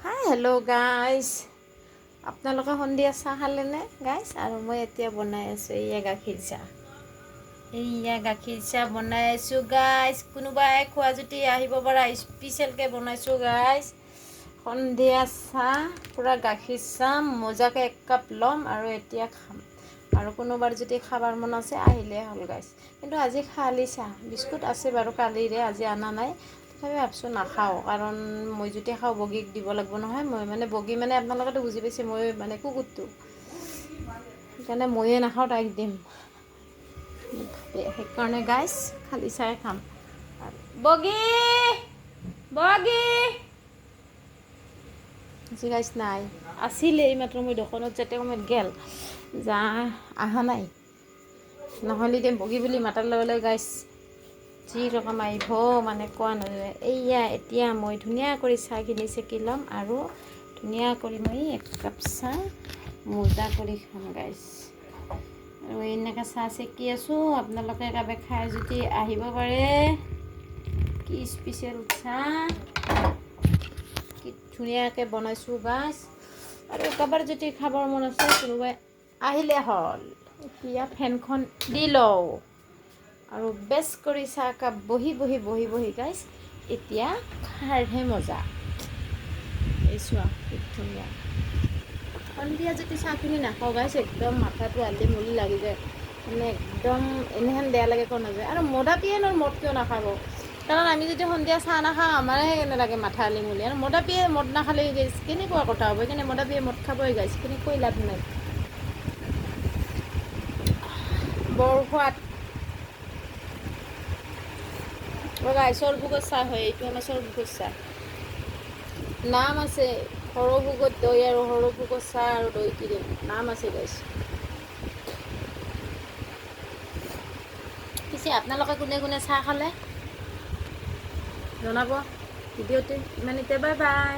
Hi hello' guys, আপোনালোকে সন্ধিয়া চাহ খালেনে গাইজ? আৰু মই এতিয়া বনাই আছোঁ এইয়া গাখীৰ চাহ। বনাই আছোঁ গাইজ। কোনোবাই খোৱা যদি আহিব পৰা, স্পেচিয়েলকৈ বনাইছোঁ গাইজ। সন্ধিয়া চাহ, পূৰা গাখীৰ চাহ মজাকৈ 1 কাপ ল'ম আৰু এতিয়া খাম। আৰু কোনোবাৰ যদি খাবৰ মন আছে আহিলে হ'ল গাইজ। কিন্তু আজি খালি চাহ, বিস্কুট আছে বাৰু কালিৰে, আজি অনা নাই। তথাপি ভাবছোঁ নাখাওঁ, কাৰণ মই যদি খাওঁ বগীক দিব লাগিব নহয়। মই মানে বগী মানে আপোনালোকেতো বুজি পাইছে, মই মানে কুকুৰটো, সেইকাৰণে ময়ে নাখাওঁ, তাইক দিম। সেইকাৰণে গাইজ খালি চাহে খাম। বগী বগী আজি গাইজ নাই, আছিলে এইমাত্ৰ মই দোকানত যাতে সময়ত গেল যা অহা নাই। নহ'লে এতিয়া বগী বুলি মাতাৰ লগে লগে গাইজ যি ৰকম আহিব মানে কোৱা নাযায়। এইয়া এতিয়া মই ধুনীয়া কৰি চাহখিনি চেকি ল'ম আৰু ধুনীয়া কৰি মই 1 কাপ চাহ মজা কৰি খাম গাইজ। আৰু এনেকৈ চাহ চেকি আছোঁ, আপোনালোকে কাৰোবাক খাই যদি আহিব পাৰে। কি স্পেচিয়েল চাহ, কি ধুনীয়াকৈ বনাইছোঁ গাইজ। আৰু কাৰোবাৰ যদি খাবৰ মন আছে কোনোবাই আহিলে হ'ল। এতিয়া ফেনখন দি লওঁ আৰু বেছ কৰি চাহকাপ বহি গাইজ এতিয়া খাৰহে মজা। এই চোৱা কি ধুনীয়া। সন্ধিয়া যদি চাহখিনি নাখাওঁ গাইজ, একদম মাথাটো আল্টি মুলি লাগি যায়, মানে একদম এনেহেন বেয়া লাগে কৈ নাযায়। আৰু মদা পিয়ে মদ কিয় নাখাব? কাৰণ আমি যদি সন্ধিয়া চাহ নাখাওঁ আমাৰহে কেনে লাগে মাথা আলি মুলি। আৰু মদা পিয়ে মদ নাখালে গাইজ কেনেকুৱা কথা হ'ব? সেইকাৰণে মদা পিয়ে মদ খাবই গাইজ, কিন্তু কৈ লাভ নাই। বৰ সোৱাদ গাইজ, সৰভোগৰ চাহ হয় এইটো, আমাৰ সৰভোগৰ চাহ। নাম আছে সৰভোগৰ দৈ আৰু সৰভোগৰ চাহ আৰু দৈ ক্ৰীম, নাম আছে গাইজ। পিছে আপোনালোকে কোনে কোনে চাহ খালে জনাব ভিডিঅ'তে। ইমানতে বাই বাই।